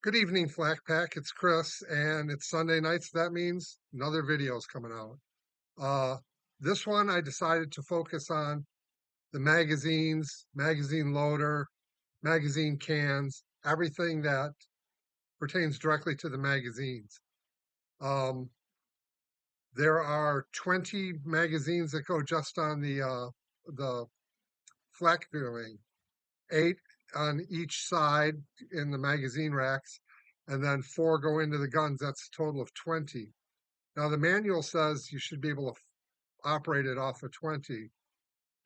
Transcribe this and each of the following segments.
Good evening, Flak Pack. It's Chris, and it's Sunday night, so that means another video is coming out. Uh, this one I decided to focus on the magazines, magazine loader, magazine cans, everything that pertains directly to the magazines. Um, there are 20 magazines that go just on the flak viewing, 8 on each side in the magazine racks, and then 4 go into the guns. That's a total of 20. Now, the manual says you should be able to operate it off of 20,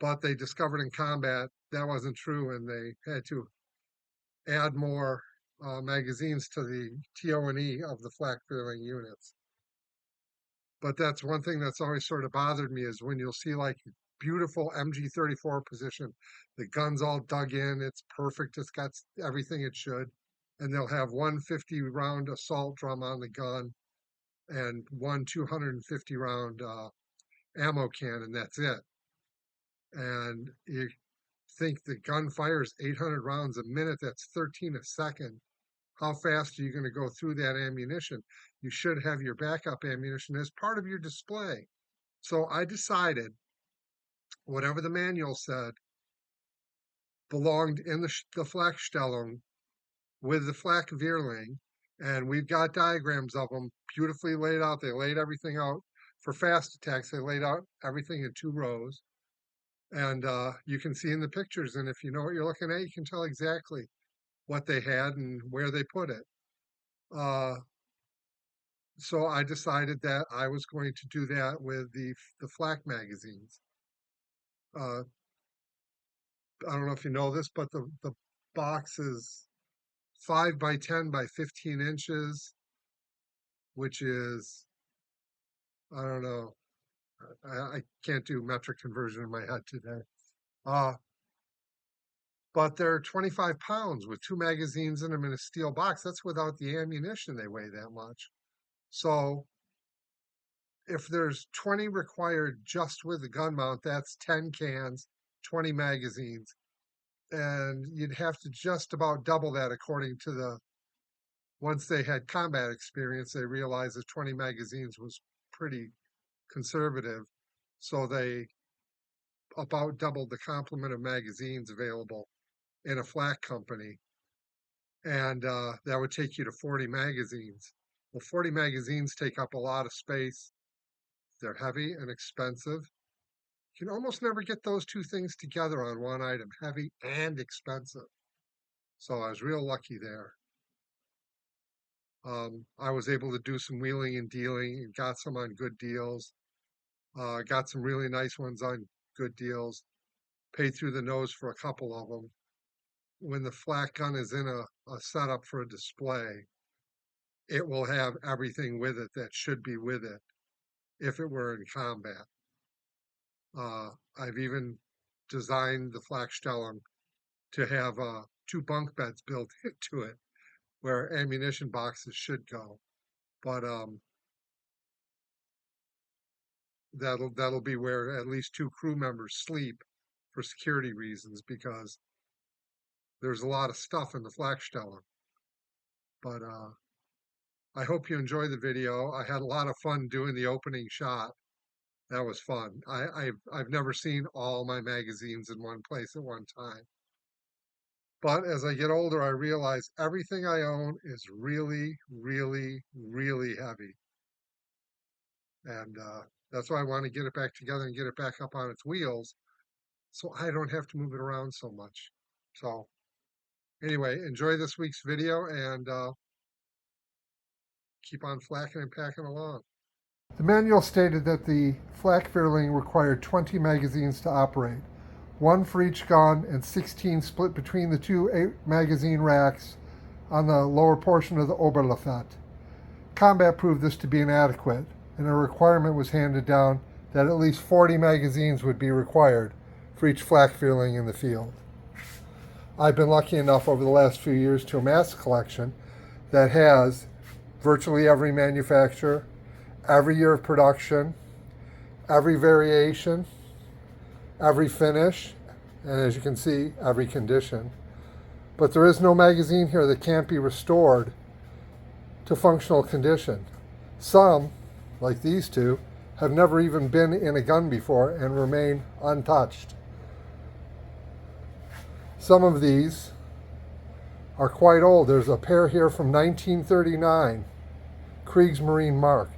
but they discovered in combat that wasn't true, and they had to add more magazines to the TO&E of the flak filling units. But that's one thing that's always sort of bothered me is when you'll see like beautiful MG34 position, the gun's all dug in, it's perfect, it's got everything it should, and they'll have one 50-round assault drum on the gun and one 250-round ammo can, and that's it. And you think the gun fires 800 rounds a minute, that's 13 a second. How fast are you going to go through that ammunition? You should have your backup ammunition as part of your display. So I decided whatever the manual said belonged in the flak stellung with the flak Vierling, and we've got diagrams of them beautifully laid out. They laid everything out for fast attacks. They laid out everything in 2 rows, and you can see in the pictures. And if you know what you're looking at, you can tell exactly what they had and where they put it. So I decided that I was going to do that with the flak magazines. I don't know if you know this, but the box is 5 by 10 by 15 inches, which is, I don't know, I can't do metric conversion in my head today. But they're 25 pounds with 2 magazines in them in a steel box. That's without the ammunition, they weigh that much. So if there's 20 required just with the gun mount, that's 10 cans, 20 magazines. And you'd have to just about double that according to once they had combat experience, they realized that 20 magazines was pretty conservative. So they about doubled the complement of magazines available in a flak company. And that would take you to 40 magazines. Well, 40 magazines take up a lot of space. They're heavy and expensive. You can almost never get those two things together on one item, heavy and expensive. So I was real lucky there. I was able to do some wheeling and dealing and got some on good deals. Got some really nice ones on good deals. Paid through the nose for a couple of them. When the flak gun is in a setup for a display, it will have everything with it that should be with it if it were in combat. I've even designed the flak stellum to have 2 bunk beds built into it where ammunition boxes should go. But that'll be where at least 2 crew members sleep for security reasons because there's a lot of stuff in the flak stellum. But I hope you enjoy the video. I had a lot of fun doing the opening shot. That was fun. I've never seen all my magazines in one place at one time. But as I get older, I realize everything I own is really, really, really heavy. And that's why I want to get it back together and get it back up on its wheels so I don't have to move it around so much. So anyway, enjoy this week's video and keep on flacking and packing along. The manual stated that the flak Vierling required 20 magazines to operate, 1 for each gun and 16 split between the 2 8-magazine racks on the lower portion of the Oberlafette. Combat proved this to be inadequate, and a requirement was handed down that at least 40 magazines would be required for each flak Vierling in the field. I've been lucky enough over the last few years to amass a collection that has virtually every manufacturer, every year of production, every variation, every finish, and as you can see, every condition. But there is no magazine here that can't be restored to functional condition. Some, like these two, have never even been in a gun before and remain untouched. Some of these are quite old. There's a pair here from 1939, Kriegsmarine marked.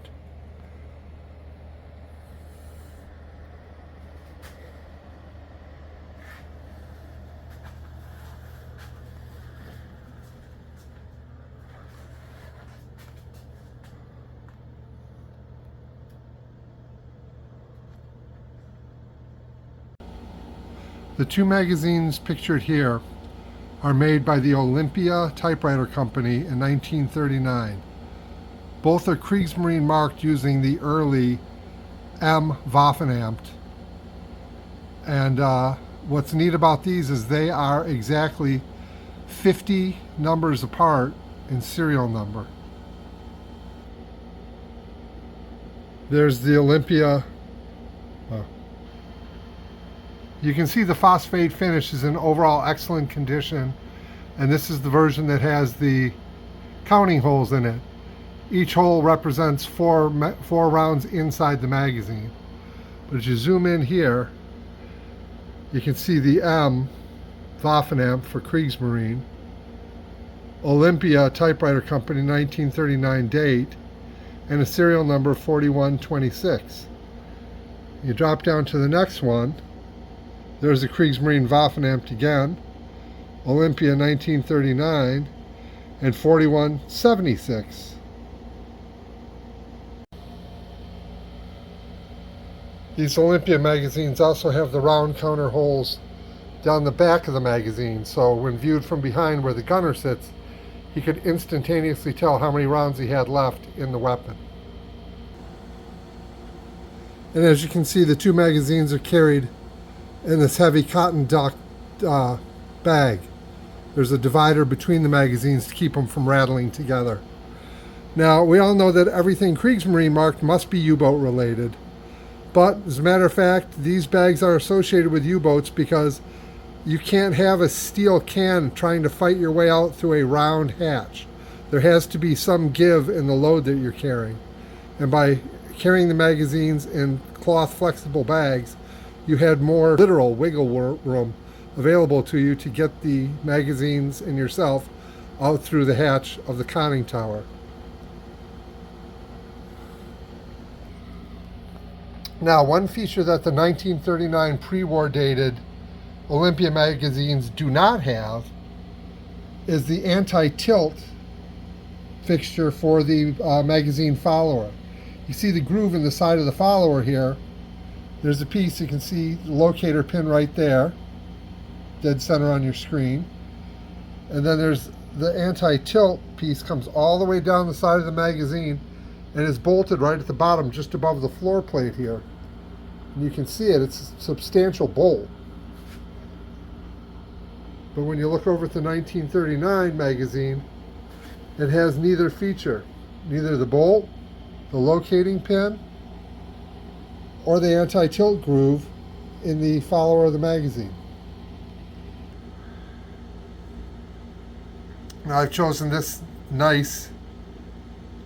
The two magazines pictured here are made by the Olympia typewriter company in 1939. Both are Kriegsmarine marked using the early M Waffenamt. And what's neat about these is they are exactly 50 numbers apart in serial number. There's the Olympia. You can see the phosphate finish is in overall excellent condition, and this is the version that has the counting holes in it. Each hole represents four rounds inside the magazine. But as you zoom in here, you can see the M Waffenamt for Kriegsmarine, Olympia typewriter company 1939 date, and a serial number 4126. You drop down to the next one. There's the Kriegsmarine Waffenamt again, Olympia 1939, and 4176. These Olympia magazines also have the round counter holes down the back of the magazine, so when viewed from behind where the gunner sits, he could instantaneously tell how many rounds he had left in the weapon. And as you can see, the two magazines are carried in this heavy cotton duck bag. There's a divider between the magazines to keep them from rattling together. Now, we all know that everything Kriegsmarine marked must be U-boat related, but as a matter of fact, these bags are associated with U-boats because you can't have a steel can trying to fight your way out through a round hatch. There has to be some give in the load that you're carrying. And by carrying the magazines in cloth flexible bags, you had more literal wiggle room available to you to get the magazines and yourself out through the hatch of the conning tower. Now, one feature that the 1939 pre-war dated Olympia magazines do not have is the anti-tilt fixture for the magazine follower. You see the groove in the side of the follower here. There's a piece, you can see the locator pin right there, dead center on your screen. And then there's the anti-tilt piece, comes all the way down the side of the magazine and is bolted right at the bottom just above the floor plate here. And you can see it, it's a substantial bolt. But when you look over at the 1939 magazine, it has neither feature, neither the bolt, the locating pin, or the anti-tilt groove in the follower of the magazine. Now I've chosen this nice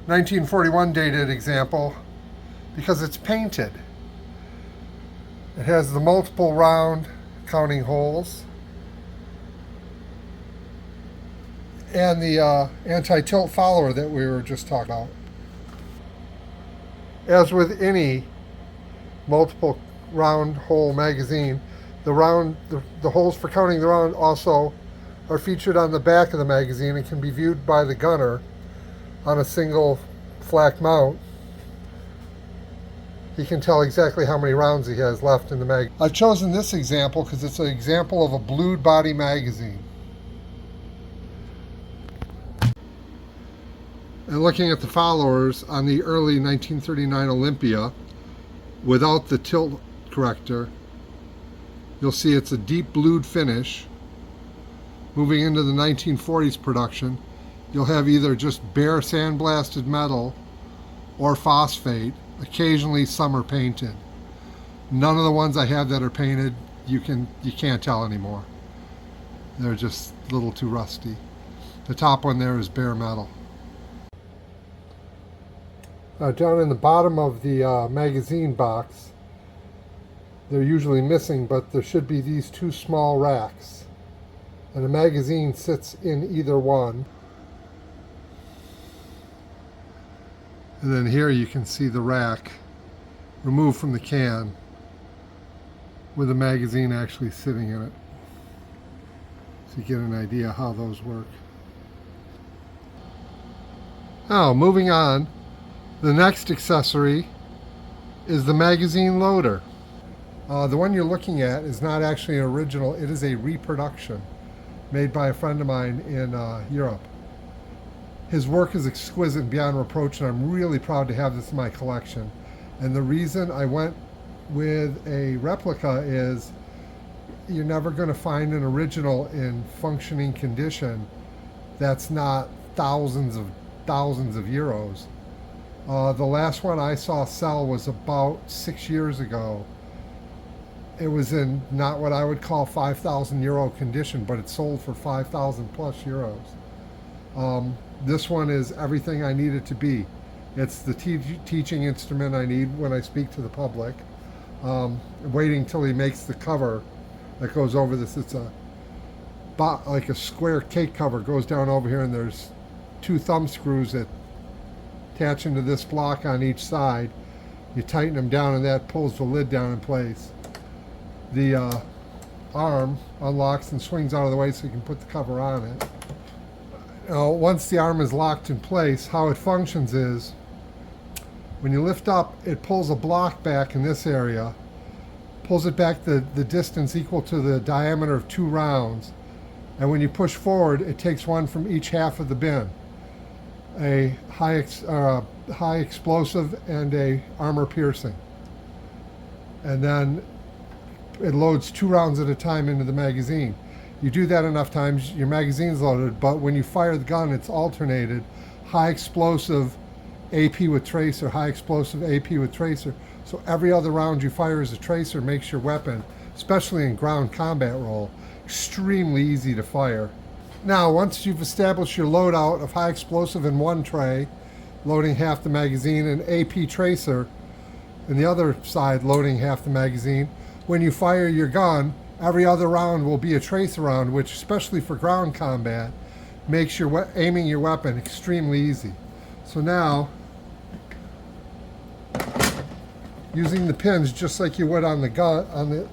1941 dated example because it's painted. It has the multiple round counting holes and the anti-tilt follower that we were just talking about. As with any multiple round hole magazine, the holes for counting the round also are featured on the back of the magazine and can be viewed by the gunner on a single flak mount. He can tell exactly how many rounds he has left in the mag. I've chosen this example because it's an example of a blued body magazine. And looking at the followers on the early 1939 Olympia, without the tilt corrector, you'll see it's a deep blued finish. Moving into the 1940s production, you'll have either just bare sandblasted metal or phosphate. Occasionally some are painted. None of the ones I have that are painted, you can't tell anymore. They're just a little too rusty. The top one there is bare metal. Down in the bottom of the magazine box, they're usually missing, but there should be these two small racks. And a magazine sits in either one. And then here you can see the rack removed from the can with a magazine actually sitting in it. So you get an idea how those work. Now, moving on, the next accessory is the magazine loader. The one you're looking at is not actually an original, it is a reproduction made by a friend of mine in Europe. His work is exquisite and beyond reproach, and I'm really proud to have this in my collection. And the reason I went with a replica is you're never going to find an original in functioning condition that's not thousands of euros. The last one I saw sell was about 6 years ago. It was in not what I would call 5,000 euro condition, but it sold for 5,000 plus euros. This one is everything I need it to be. It's the teaching instrument I need when I speak to the public. Waiting till he makes the cover that goes over this. It's like a square cake cover, goes down over here, and there's two thumb screws that attach into this block on each side. You tighten them down, and that pulls the lid down in place. The arm unlocks and swings out of the way so you can put the cover on it. Now, once the arm is locked in place, how it functions is when you lift up, it pulls a block back in this area, pulls it back the distance equal to the diameter of 2 rounds, and when you push forward, it takes one from each half of the bin. A high explosive and a armor piercing. And then it loads 2 rounds at a time into the magazine. You do that enough times, your magazine's loaded, but when you fire the gun, it's alternated. High explosive AP with tracer, high explosive AP with tracer. So every other round you fire as a tracer makes your weapon, especially in ground combat role, extremely easy to fire. Now, once you've established your loadout of high explosive in one tray, loading half the magazine, and AP tracer in the other side, loading half the magazine, when you fire your gun, every other round will be a tracer round, which, especially for ground combat, makes your aiming your weapon extremely easy. So now, using the pins just like you would on the gun,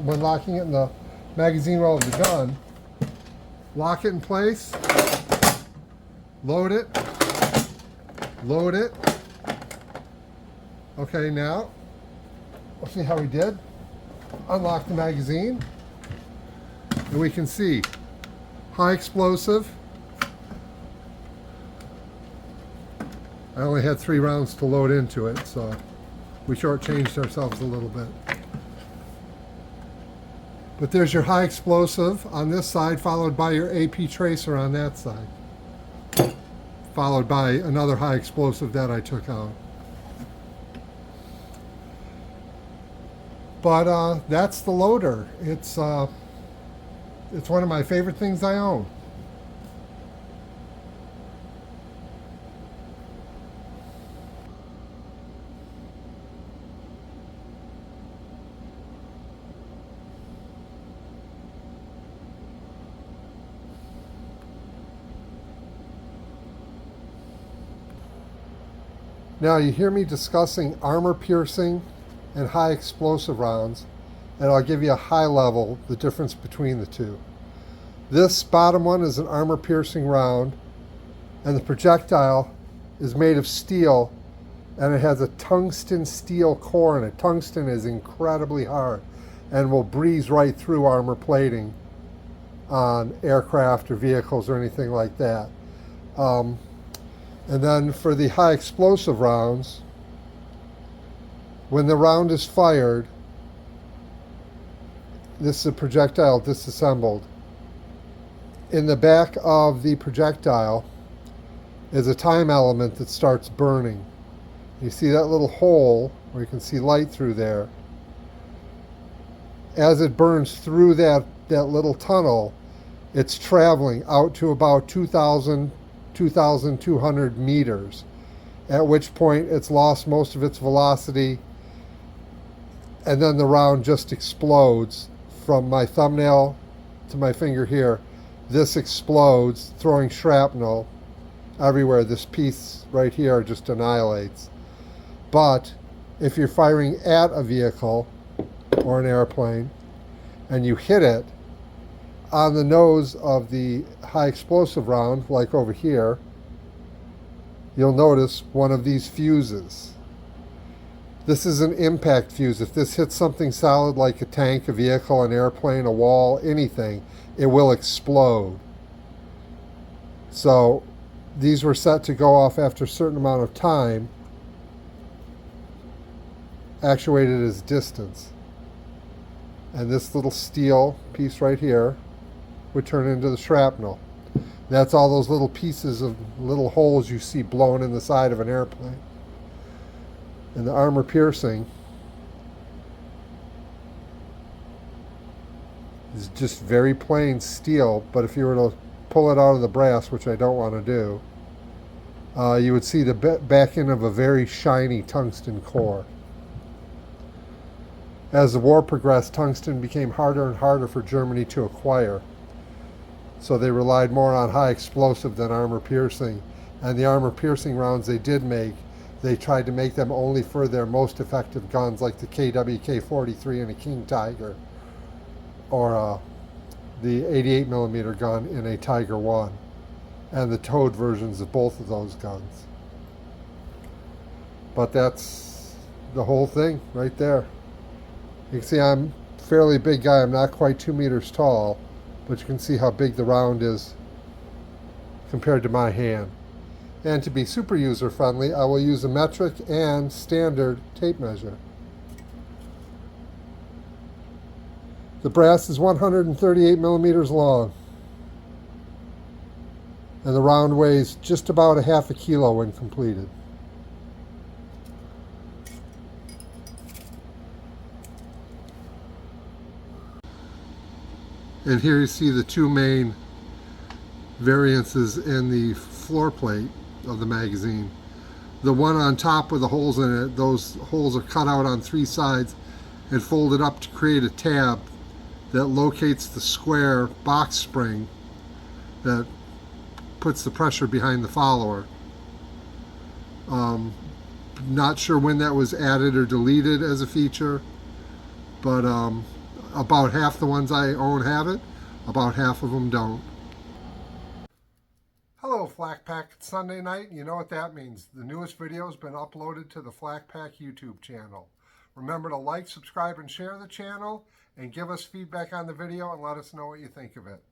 when locking it in the magazine roll of the gun, lock it in place, load it. Okay, now, we'll see how we did. Unlock the magazine, and we can see high explosive. I only had 3 rounds to load into it, so we shortchanged ourselves a little bit. But there's your high explosive on this side, followed by your AP tracer on that side, followed by another high explosive that I took out. But that's the loader. It's one of my favorite things I own. Now you hear me discussing armor piercing and high explosive rounds, and I'll give you a high level, the difference between the two. This bottom one is an armor piercing round, and the projectile is made of steel, and it has a tungsten steel core in it. Tungsten is incredibly hard and will breeze right through armor plating on aircraft or vehicles or anything like that. And then for the high explosive rounds, when the round is fired, this is a projectile disassembled. In the back of the projectile is a time element that starts burning. You see that little hole where you can see light through there. As it burns through that little tunnel, it's traveling out to about 2,200 meters. at which point it's lost most of its velocity, and then the round just explodes from my thumbnail to my finger here. This explodes, throwing shrapnel everywhere. This piece right here just annihilates. But if you're firing at a vehicle or an airplane and you hit it on the nose of the high explosive round, like over here, you'll notice one of these fuses. This is an impact fuse. If this hits something solid like a tank, a vehicle, an airplane, a wall, anything, it will explode. So these were set to go off after a certain amount of time, actuated as distance. And this little steel piece right here would turn into the shrapnel. That's all those little pieces of little holes you see blown in the side of an airplane. And the armor piercing is just very plain steel, but if you were to pull it out of the brass, which I don't want to do, you would see the back end of a very shiny tungsten core. As the war progressed, tungsten became harder and harder for Germany to acquire. So they relied more on high explosive than armor piercing. And the armor piercing rounds they did make, they tried to make them only for their most effective guns, like the KWK-43 and a King Tiger, or the 88mm gun in a Tiger 1, and the towed versions of both of those guns. But that's the whole thing right there. You can see I'm a fairly big guy. I'm not quite 2 meters tall, but you can see how big the round is compared to my hand. And to be super user friendly, I will use a metric and standard tape measure. The brass is 138 millimeters long, and the round weighs just about a half a kilo when completed. And here you see the two main variances in the floor plate of the magazine. The one on top with the holes in it, those holes are cut out on 3 sides and folded up to create a tab that locates the square box spring that puts the pressure behind the follower. Not sure when that was added or deleted as a feature, but about half the ones I own have it, about half of them don't. Hello Flak Pack, it's Sunday night, and you know what that means. The newest video has been uploaded to the Flak Pack YouTube channel. Remember to like, subscribe, and share the channel, and give us feedback on the video and let us know what you think of it.